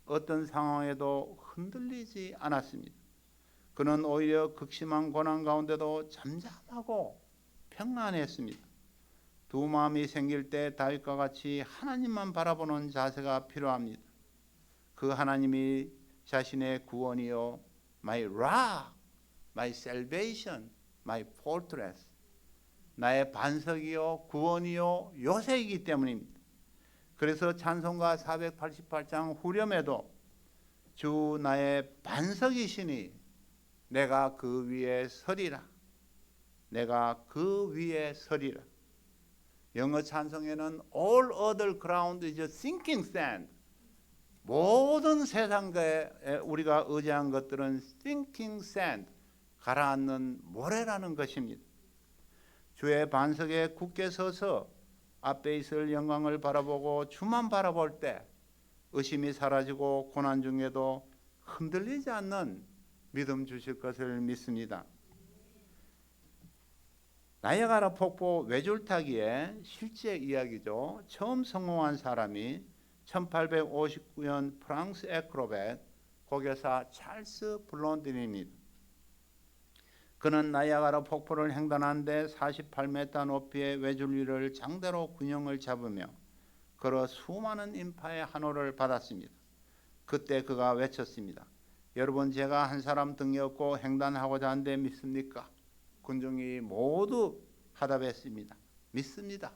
어떤 상황에도 흔들리지 않았습니다. 그는 오히려 극심한 고난 가운데도 잠잠하고 평안했습니다. 두 마음이 생길 때 다윗과 같이 하나님만 바라보는 자세가 필요합니다. 그 하나님이 자신의 구원이요, my rock, my salvation, my fortress, 나의 반석이요, 구원이요, 요새이기 때문입니다. 그래서 찬송가 488장 후렴에도 주 나의 반석이시니 내가 그 위에 서리라, 내가 그 위에 서리라. 영어 찬송에는 all other ground is sinking sand. 모든 세상에 우리가 의지한 것들은 sinking sand, 가라앉는 모래라는 것입니다. 주의 반석에 굳게 서서 앞에 있을 영광을 바라보고 주만 바라볼 때 의심이 사라지고 고난 중에도 흔들리지 않는 믿음 주실 것을 믿습니다. 나이아가라 폭포 외줄타기의 실제 이야기죠. 처음 성공한 사람이 1859년 프랑스 에크로벳 고교사 찰스 블론딘입니다. 그는 나이아가라 폭포를 횡단하는데 48m 높이의 외줄 위를 장대로 균형을 잡으며 걸어 수많은 인파의 환호를 받았습니다. 그때 그가 외쳤습니다. 여러분, 제가 한 사람 등에 업고 횡단하고자 하는데 믿습니까? 군중이 모두 하답했습니다. 믿습니다.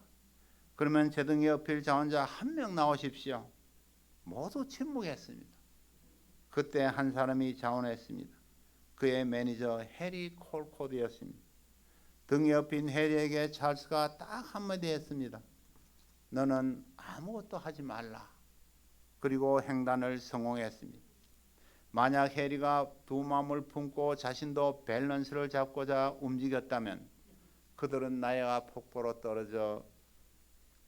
그러면 제 등에 업힐 자원자 한 명 나오십시오. 모두 침묵했습니다. 그때 한 사람이 자원했습니다. 그의 매니저 해리 콜코드였습니다. 등이 업힌 해리에게 찰스가 딱 한마디 했습니다. 너는 아무것도 하지 말라. 그리고 횡단을 성공했습니다. 만약 해리가 두 마음을 품고 자신도 밸런스를 잡고자 움직였다면 그들은 나야가 폭포로 떨어져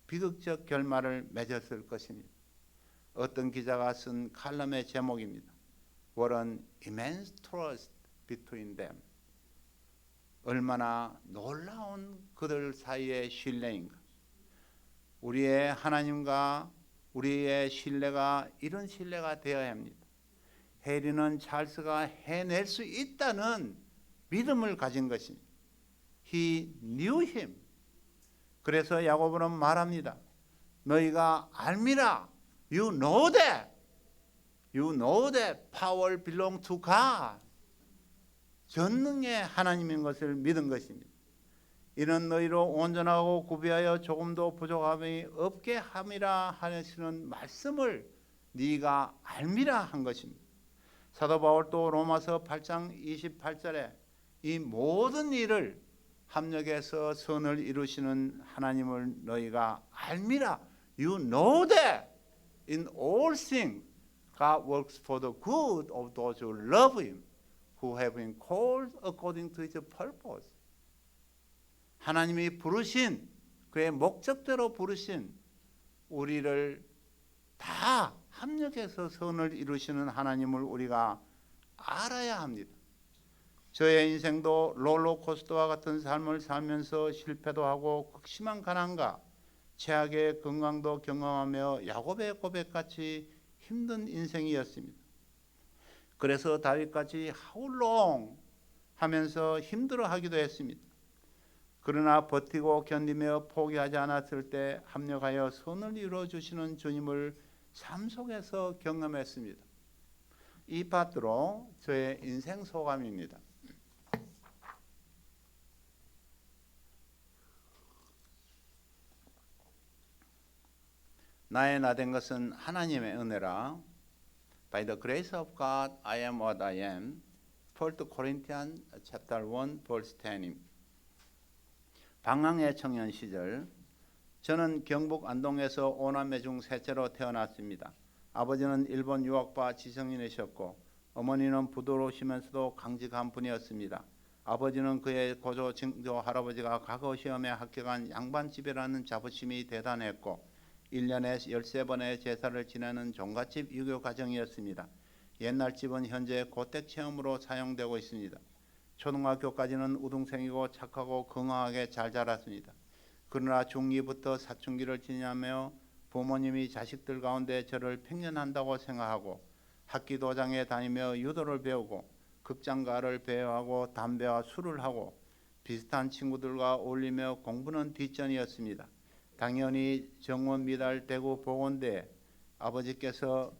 비극적 결말을 맺었을 것입니다. 어떤 기자가 쓴 칼럼의 제목입니다. What an immense trust between them. 얼마나 놀라운 그들 사이의 신뢰인가. 우리의 하나님과 우리의 신뢰가 이런 신뢰가 되어야 합니다. 해리는 찰스가 해낼 수 있다는 믿음을 가진 것입니다. He knew him. 그래서 야고보는 말합니다. 너희가 알미라. You know that. You know that power belongs to God. 전능의 하나님인 것을 믿은 것입니다. 이는 너희로 온전하고 구비하여 조금도 부족함이 없게 함이라 하시는 말씀을 네가 알미라 한 것입니다. 사도 바울도 로마서 8장 28절에 이 모든 일을 합력해서 선을 이루시는 하나님을 너희가 알미라. You know that in all things God works for the good of those who love Him, who have been called according to His purpose. 하나님이 부르신 그의 목적대로 부르신 우리를 다 합력해서 선을 이루시는 하나님을 우리가 알아야 합니다. 저의 인생도 롤러코스터와 같은 삶을 살면서 실패도 하고 극심한 가난과 최악의 건강도 경험하며 야곱의 고백같이 힘든 인생이었습니다. 그래서 다윗같이 How long 하면서 힘들어하기도 했습니다. 그러나 버티고 견디며 포기하지 않았을 때 합력하여 선을 이루어주시는 주님을 삶 속에서 경험했습니다. 이 파트로 저의 인생 소감입니다. 나의 나된 것은 하나님의 은혜라. By the grace of God, I am what I am. 1 Corinthians chapter 1, verse 10. 방황의 청년 시절, 저는 경북 안동에서 오남매 중 셋째로 태어났습니다. 아버지는 일본 유학파 지성인이셨고 어머니는 부드러우시면서도 강직한 분이었습니다. 아버지는 그의 고조 증조 할아버지가 과거 시험에 합격한 양반집이라는 자부심이 대단했고 1년에 13번의 제사를 지내는 종갓집 유교 가정이었습니다. 옛날 집은 현재 고택 체험으로 사용되고 있습니다. 초등학교까지는 우등생이고 착하고 건강하게 잘 자랐습니다. 그러나 중2부터 사춘기를 지나며 부모님이 자식들 가운데 저를 팽련한다고 생각하고 학기도장에 다니며 유도를 배우고 극장가를 배워하고 담배와 술을 하고 비슷한 친구들과 어울리며 공부는 뒷전이었습니다. 당연히 정원 미달 대구 보건대에 아버지께서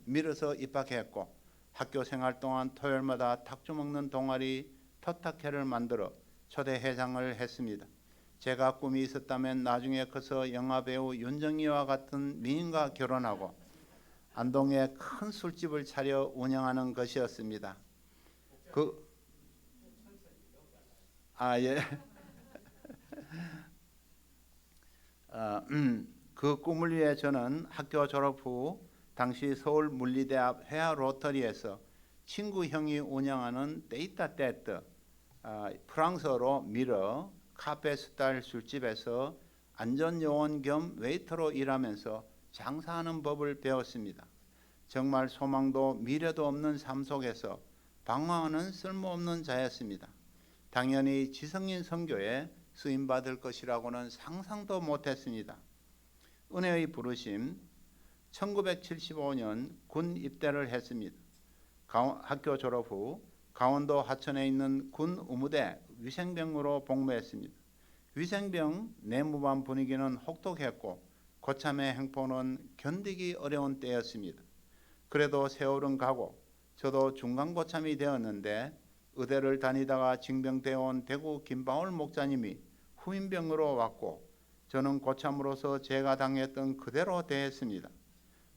밀어서 입학했고 학교 생활 동안 토요일마다 탁주 먹는 동아리 터탁회를 만들어 초대 회장을 했습니다. 제가 꿈이 있었다면 나중에 커서 영화배우 윤정이와 같은 미인과 결혼하고 안동에 큰 술집을 차려 운영하는 것이었습니다. 그 꿈을 위해 저는 학교 졸업 후 당시 서울 물리대 앞 회화 로터리에서 친구 형이 운영하는 데이터떼트 프랑스어로 미러 카페 스타일 술집에서 안전요원 겸 웨이터로 일하면서 장사하는 법을 배웠습니다. 정말 소망도 미래도 없는 삶 속에서 방황하는 쓸모없는 자였습니다. 당연히 지성인 선교에 쓰임받을 것이라고는 상상도 못했습니다. 은혜의 부르심, 1975년 군 입대를 했습니다. 학교 졸업 후 강원도 하천에 있는 군 의무대 위생병으로 복무했습니다. 위생병 내무반 분위기는 혹독했고 고참의 행포는 견디기 어려운 때였습니다. 그래도 세월은 가고 저도 중간고참이 되었는데 의대를 다니다가 징병되어 온 대구 김방울 목사님이 후임병으로 왔고 저는 고참으로서 제가 당했던 그대로 대했습니다.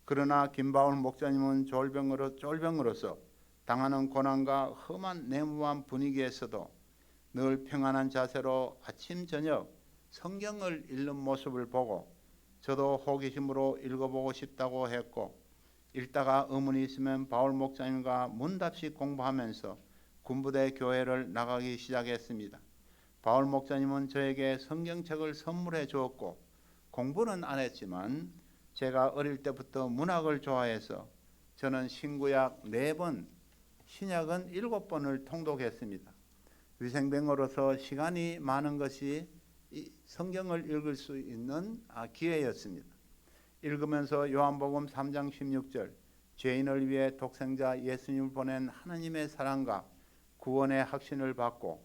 그러나 김방울 목사님은 쫄병으로서 당하는 고난과 험한 내무반 분위기에서도 늘 평안한 자세로 아침 저녁 성경을 읽는 모습을 보고 저도 호기심으로 읽어보고 싶다고 했고, 읽다가 의문이 있으면 바울 목사님과 문답식 공부하면서 군부대 교회를 나가기 시작했습니다. 바울 목사님은 저에게 성경책을 선물해 주었고, 공부는 안 했지만 제가 어릴 때부터 문학을 좋아해서 저는 신구약 4번, 신약은 7번을 통독했습니다. 위생병으로서 시간이 많은 것이 성경을 읽을 수 있는 기회였습니다. 읽으면서 요한복음 3장 16절, 죄인을 위해 독생자 예수님을 보낸 하나님의 사랑과 구원의 확신을 받고,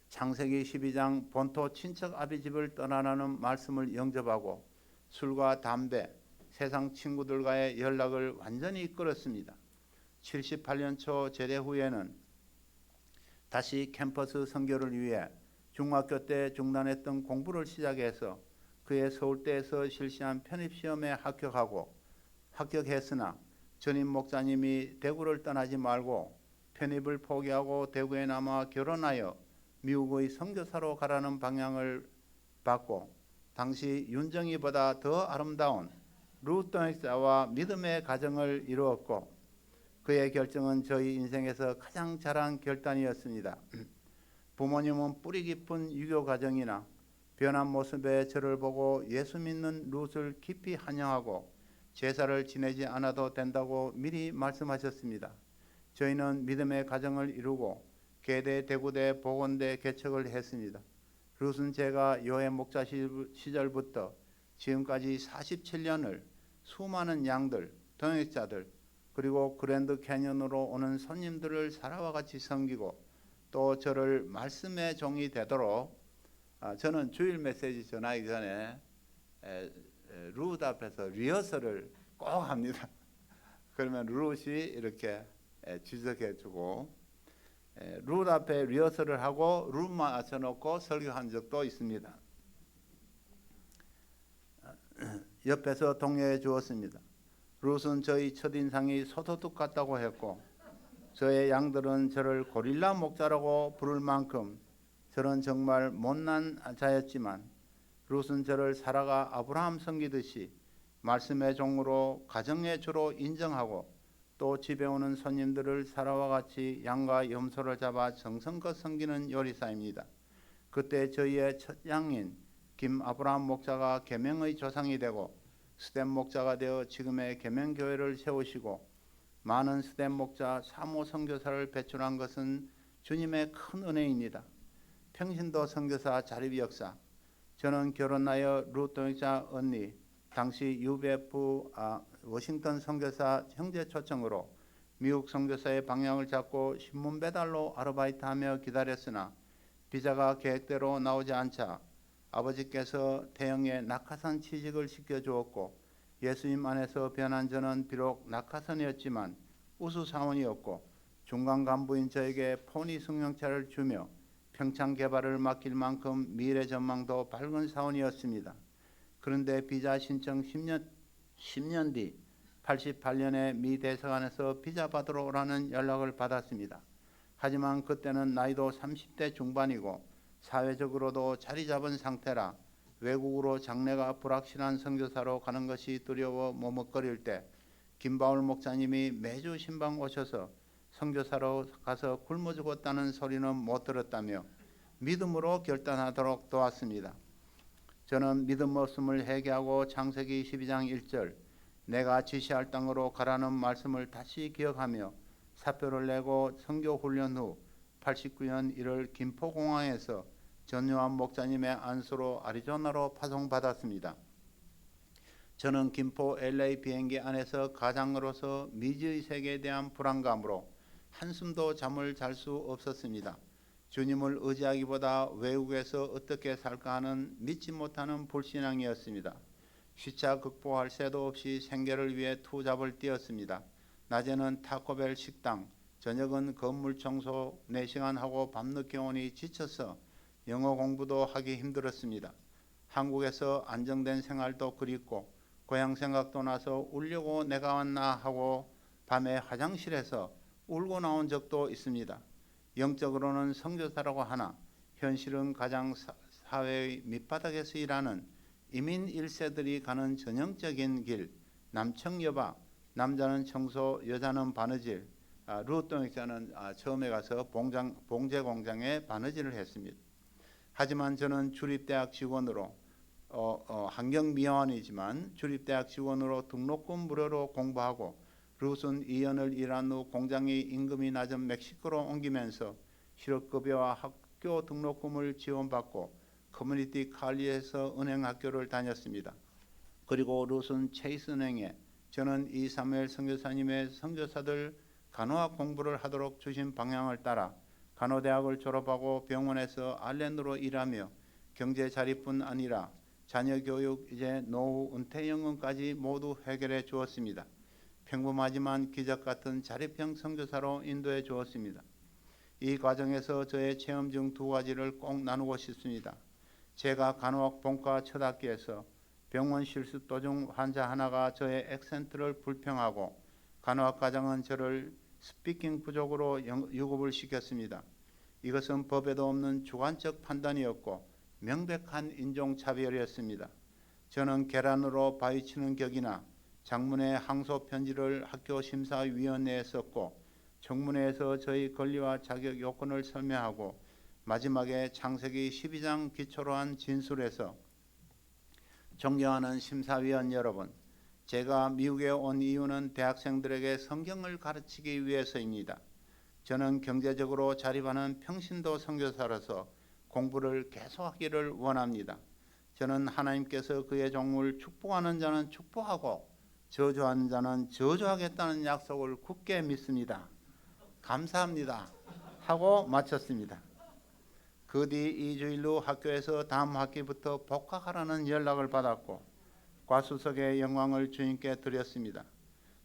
창세기 12장 본토 친척 아비 집을 떠나라는 말씀을 영접하고 술과 담배, 세상 친구들과의 연락을 완전히 끊었습니다. 78년 초 제대 후에는 다시 캠퍼스 선교를 위해 중학교 때 중단했던 공부를 시작해서 그해 서울대에서 실시한 편입시험에 합격했으나 전임 목사님이 대구를 떠나지 말고 편입을 포기하고 대구에 남아 결혼하여 미국의 선교사로 가라는 방향을 받고, 당시 윤정이보다 더 아름다운 룻 동역자와 믿음의 가정을 이루었고, 그의 결정은 저희 인생에서 가장 잘한 결단이었습니다. 부모님은 뿌리 깊은 유교 가정이나 변한 모습의 저를 보고 예수 믿는 룻을 깊이 환영하고 제사를 지내지 않아도 된다고 미리 말씀하셨습니다. 저희는 믿음의 가정을 이루고 계대, 대구대, 보건대 개척을 했습니다. 룻은 제가 요해 목자 시절부터 지금까지 47년을 수많은 양들, 동역자들, 그리고 그랜드 캐년으로 오는 손님들을 사라와 같이 섬기고 또 저를 말씀의 종이 되도록, 저는 주일 메시지 전하기 전에 룻 앞에서 리허설을 꼭 합니다. 그러면 룻이 이렇게 지적해주고, 룻 앞에 리허설을 하고 룻만 앉혀놓고 설교한 적도 있습니다. 옆에서 독려해 주었습니다. 룻은 저희 첫인상이 소도둑 같다고 했고, 저의 양들은 저를 고릴라 목자라고 부를 만큼 저는 정말 못난 자였지만, 룻은 저를 사라가 아브라함 섬기듯이 말씀의 종으로 가정의 주로 인정하고 또 집에 오는 손님들을 사라와 같이 양과 염소를 잡아 정성껏 섬기는 요리사입니다. 그때 저희의 첫 양인 김 아브라함 목자가 계명의 조상이 되고 스댐 목자가 되어 지금의 계명교회를 세우시고, 많은 스댐 목자 사모 선교사를 배출한 것은 주님의 큰 은혜입니다. 평신도 선교사 자립 역사, 저는 결혼하여 룻 동역자 언니, 당시 UBF 워싱턴 선교사 형제 초청으로 미국 선교사의 방향을 잡고 신문 배달로 아르바이트하며 기다렸으나 비자가 계획대로 나오지 않자 아버지께서 태영에 낙하산 취직을 시켜주었고, 예수님 안에서 변한 저는 비록 낙하산이었지만 우수사원이었고, 중간 간부인 저에게 포니 승용차를 주며 평창 개발을 맡길 만큼 미래 전망도 밝은 사원이었습니다. 그런데 비자 신청 10년 뒤 88년에 미 대사관에서 비자 받으러 오라는 연락을 받았습니다. 하지만 그때는 나이도 30대 중반이고 사회적으로도 자리 잡은 상태라 외국으로 장래가 불확실한 선교사로 가는 것이 두려워 머뭇거릴 때 김바울 목사님이 매주 신방 오셔서 선교사로 가서 굶어 죽었다는 소리는 못 들었다며 믿음으로 결단하도록 도왔습니다. 저는 믿음 없음을 회개하고 창세기 12장 1절 내가 지시할 땅으로 가라는 말씀을 다시 기억하며 사표를 내고 선교 훈련 후 89년 1월 김포공항에서 전요한 목사님의 안수로 아리조나로 파송받았습니다. 저는 김포 LA 비행기 안에서 가장으로서 미지의 세계에 대한 불안감으로 한숨도 잠을 잘 수 없었습니다. 주님을 의지하기보다 외국에서 어떻게 살까 하는 믿지 못하는 불신앙이었습니다. 시차 극복할 새도 없이 생계를 위해 투잡을 뛰었습니다. 낮에는 타코벨 식당, 저녁은 건물 청소 4시간 하고 밤늦게 오니 지쳐서 영어 공부도 하기 힘들었습니다. 한국에서 안정된 생활도 그립고 고향 생각도 나서 울려고 내가 왔나 하고 밤에 화장실에서 울고 나온 적도 있습니다. 영적으로는 선교사라고 하나 현실은 가장 사회의 밑바닥에서 일하는 이민 1세들이 가는 전형적인 길, 남청 여바, 남자는 청소, 여자는 바느질, 루트 목사는 처음에 가서 봉제 공장에 바느질을 했습니다. 하지만 저는 주립대학 직원으로 환경미화원이지만 주립대학 직원으로 등록금 무료로 공부하고 룻은 2년을 일한 후 공장의 임금이 낮은 멕시코로 옮기면서 실업급여와 학교 등록금을 지원받고 커뮤니티 칼리에서 은행학교를 다녔습니다. 그리고 룻은 체이스은행에 저는 이 사무엘 선교사님의 선교사들 간호학 공부를 하도록 주신 방향을 따라 간호대학을 졸업하고 병원에서 RN으로 일하며 경제 자립뿐 아니라 자녀 교육, 이제 노후 은퇴연금까지 모두 해결해 주었습니다. 평범하지만 기적 같은 자립형 선교사로 인도해 주었습니다. 이 과정에서 저의 체험 중 2가지를 꼭 나누고 싶습니다. 제가 간호학 본과 첫 학기에서 병원 실습 도중 환자 하나가 저의 액센트를 불평하고 간호학 과장은 저를 스피킹 부족으로 유급을 시켰습니다. 이것은 법에도 없는 주관적 판단이었고 명백한 인종차별이었습니다. 저는 계란으로 바위치는 격이나 장문의 항소 편지를 학교 심사위원회에 썼고 청문회에서 저희 권리와 자격 요건을 설명하고 마지막에 창세기 12장 기초로 한 진술에서 존경하는 심사위원 여러분, 제가 미국에 온 이유는 대학생들에게 성경을 가르치기 위해서입니다. 저는 경제적으로 자립하는 평신도 선교사로서 공부를 계속하기를 원합니다. 저는 하나님께서 그의 종을 축복하는 자는 축복하고 저주하는 자는 저주하겠다는 약속을 굳게 믿습니다. 감사합니다. 하고 마쳤습니다. 그 뒤 2주일 후 학교에서 다음 학기부터 복학하라는 연락을 받았고 과수석의 영광을 주님께 드렸습니다.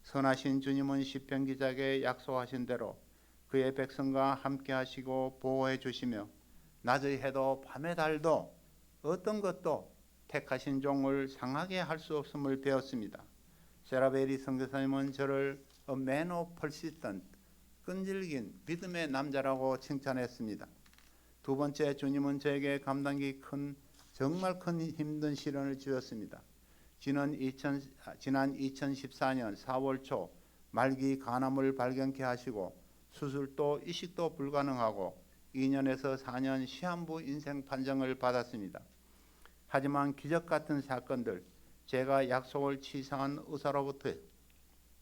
선하신 주님은 시편 기자에게 약속하신 대로 그의 백성과 함께 하시고 보호해 주시며 낮의 해도 밤의 달도 어떤 것도 택하신 종을 상하게 할 수 없음을 배웠습니다. 세라베리 선교사님은 저를 A man of persistent, 끈질긴 믿음의 남자라고 칭찬했습니다. 2번째, 주님은 저에게 감당하기 정말 큰 힘든 시련을 주었습니다. 지난 2014년 4월 초 말기 간암을 발견케 하시고 수술도 이식도 불가능하고 2년에서 4년 시한부 인생 판정을 받았습니다. 하지만 기적 같은 사건들, 제가 약속을 취소한 의사로부터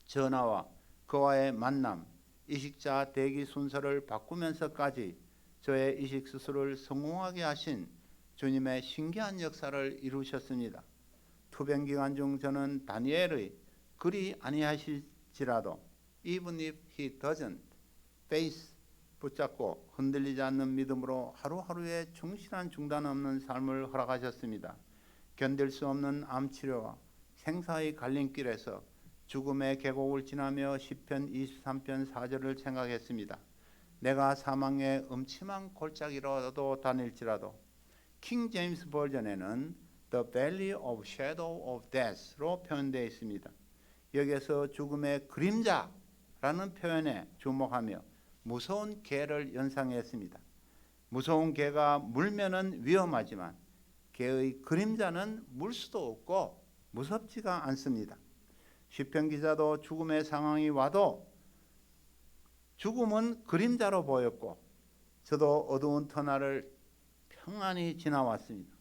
전화와 그와의 만남, 이식자 대기 순서를 바꾸면서까지 저의 이식 수술을 성공하게 하신 주님의 신기한 역사를 이루셨습니다. 투병 기간 중 저는 다니엘의 그리 아니하실지라도 even if he doesn't faith 붙잡고 흔들리지 않는 믿음으로 하루하루의 충실한 중단 없는 삶을 허락하셨습니다. 견딜 수 없는 암치료와 생사의 갈림길에서 죽음의 계곡을 지나며 시편 23편 4절을 생각했습니다. 내가 사망의 음침한 골짜기로도 다닐지라도 킹 제임스 버전에는 The Valley of Shadow of Death로 표현되어 있습니다. 여기에서 죽음의 그림자라는 표현에 주목하며 무서운 개를 연상했습니다. 무서운 개가 물면은 위험하지만 개의 그림자는 물 수도 없고 무섭지가 않습니다. 시편 기자도 죽음의 상황이 와도 죽음은 그림자로 보였고 저도 어두운 터널을 평안히 지나왔습니다.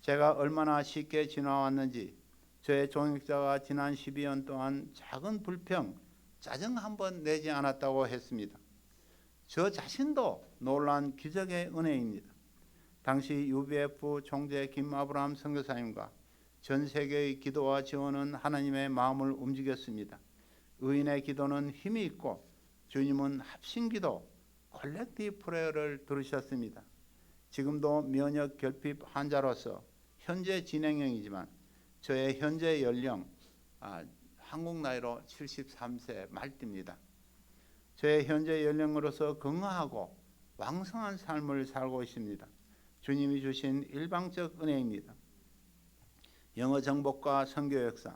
제가 얼마나 쉽게 지나왔는지 저의 종역자가 지난 12년 동안 작은 불평, 짜증 한 번 내지 않았다고 했습니다. 저 자신도 놀란 기적의 은혜입니다. 당시 UBF 총재 김아브라함 선교사님과 전 세계의 기도와 지원은 하나님의 마음을 움직였습니다. 의인의 기도는 힘이 있고 주님은 합심기도 콜렉티브 프레어를 들으셨습니다. 지금도 면역 결핍 환자로서 현재 진행형이지만 저의 현재 연령 한국 나이로 73세 말띠입니다. 저의 현재 연령으로서 건강하고 왕성한 삶을 살고 있습니다. 주님이 주신 일방적 은혜입니다. 영어 정복과 선교 역사.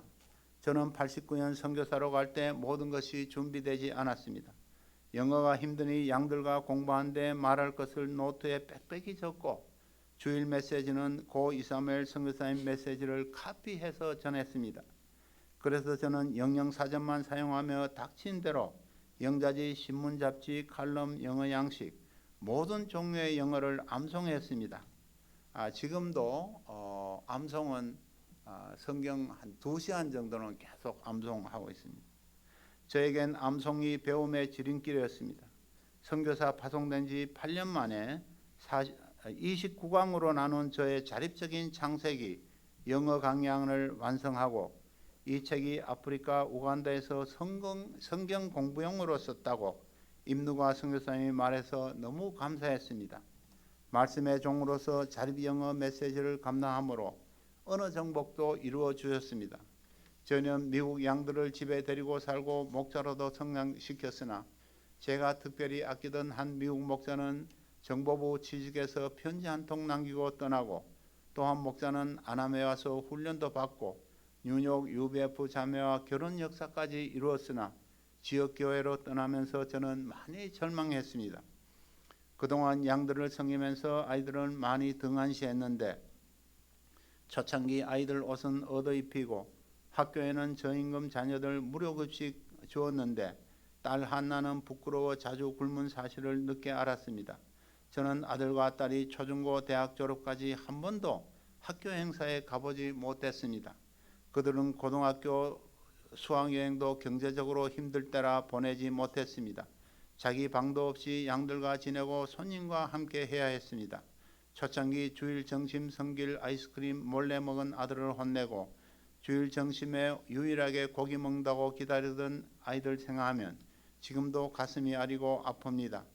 저는 89년 선교사로 갈 때 모든 것이 준비되지 않았습니다. 영어가 힘드니 양들과 공부하는데 말할 것을 노트에 빽빽이 적고 주일 메시지는 고 이사무엘 선교사님 메시지를 카피해서 전했습니다. 그래서 저는 영영사전만 사용하며 닥친 대로 영자지, 신문 잡지, 칼럼, 영어 양식 모든 종류의 영어를 암송했습니다. 지금도 암송은 성경 한 2시간 정도는 계속 암송하고 있습니다. 저에겐 암송이 배움의 지름길이었습니다. 선교사 파송된 지 8년 만에 29강으로 나눈 저의 자립적인 창세기 영어 강량을 완성하고 이 책이 아프리카 우간다에서 성경 공부용으로 썼다고 임누가 선교사님이 말해서 너무 감사했습니다. 말씀의 종으로서 자립 영어 메시지를 감당함으로 어느 정복도 이루어 주셨습니다. 저는 미국 양들을 집에 데리고 살고 목자로도 성장시켰으나 제가 특별히 아끼던 한 미국 목자는 정보부 취직에서 편지 한 통 남기고 떠나고 또 한 목자는 아남에 와서 훈련도 받고 뉴욕 UBF 자매와 결혼 역사까지 이루었으나 지역교회로 떠나면서 저는 많이 절망했습니다. 그동안 양들을 섬기면서 아이들은 많이 등한시했는데 초창기 아이들 옷은 얻어 입히고 학교에는 저임금 자녀들 무료급식 주었는데 딸 한나는 부끄러워 자주 굶은 사실을 늦게 알았습니다. 저는 아들과 딸이 초중고 대학 졸업까지 한 번도 학교 행사에 가보지 못했습니다. 그들은 고등학교 수학여행도 경제적으로 힘들 때라 보내지 못했습니다. 자기 방도 없이 양들과 지내고 손님과 함께 해야 했습니다. 초창기 주일 점심 성길 아이스크림 몰래 먹은 아들을 혼내고 주일 점심에 유일하게 고기 먹는다고 기다리던 아이들 생각하면 지금도 가슴이 아리고 아픕니다.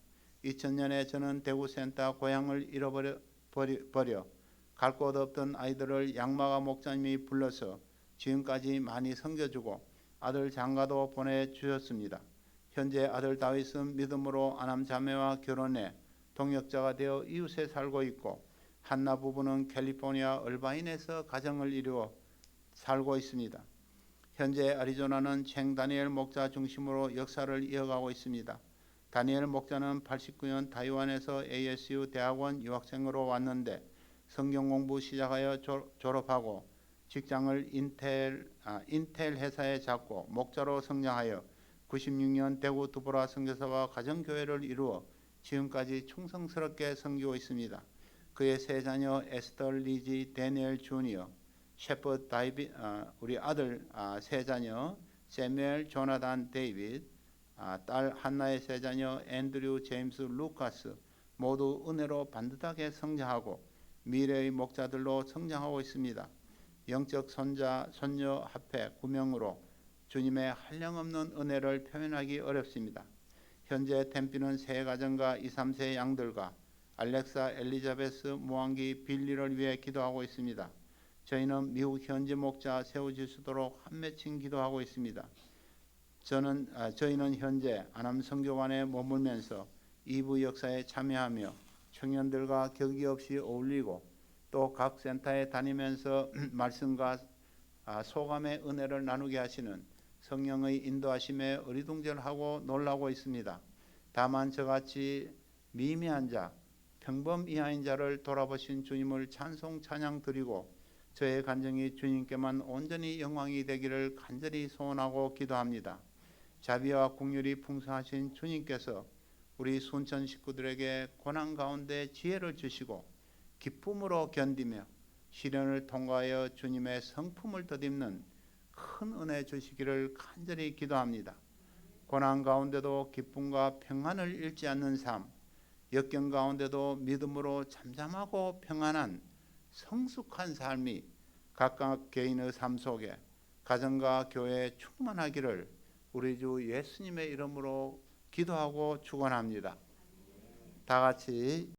2000년에 저는 대구센터 고향을 잃어버려 갈 곳 없던 아이들을 양마가 목사님이 불러서 지금까지 많이 섬겨주고 아들 장가도 보내주셨습니다. 현재 아들 다윗은 믿음으로 아남 자매와 결혼해 동역자가 되어 이웃에 살고 있고 한나 부부는 캘리포니아 얼바인에서 가정을 이루어 살고 있습니다. 현재 애리조나는 챈 다니엘 목자 중심으로 역사를 이어가고 있습니다. 다니엘 목자는 89년 타이완에서 ASU 대학원 유학생으로 왔는데 성경 공부 시작하여 졸업하고 직장을 인텔 회사에 잡고 목자로 성장하여 96년 대구 두보라 선교사와 가정교회를 이루어 지금까지 충성스럽게 섬기고 있습니다. 그의 세 자녀 에스더, 리지, 데니엘 주니어, 셰퍼드 다이빗, 우리 아들 세 자녀 세뮤엘, 조나단, 데이빗, 딸 한나의 세 자녀 앤드류, 제임스, 루카스 모두 은혜로 반듯하게 성장하고 미래의 목자들로 성장하고 있습니다. 영적 손자, 손녀 합해 9명으로 주님의 한량없는 은혜를 표현하기 어렵습니다. 현재 템피는 세 가정과 2, 3세 양들과 알렉사, 엘리자베스, 모한기, 빌리를 위해 기도하고 있습니다. 저희는 미국 현지 목자 세워질 수 있도록 한맺힌 기도하고 있습니다. 저희는 현재 아남 선교관에 머물면서 2부 역사에 참여하며 청년들과 격이 없이 어울리고 또 각 센터에 다니면서 말씀과 소감의 은혜를 나누게 하시는 성령의 인도하심에 어리둥절하고 놀라고 있습니다. 다만 저같이 미미한 자, 평범 이하인 자를 돌아보신 주님을 찬송 찬양 드리고 저의 간증이 주님께만 온전히 영광이 되기를 간절히 소원하고 기도합니다. 자비와 긍휼이 풍성하신 주님께서 우리 순천 식구들에게 고난 가운데 지혜를 주시고 기쁨으로 견디며 시련을 통과하여 주님의 성품을 덧입는 큰 은혜 주시기를 간절히 기도합니다. 고난 가운데도 기쁨과 평안을 잃지 않는 삶, 역경 가운데도 믿음으로 잠잠하고 평안한 성숙한 삶이 각각 개인의 삶 속에 가정과 교회에 충만하기를 우리 주 예수님의 이름으로 기도하고 축원합니다. 다 같이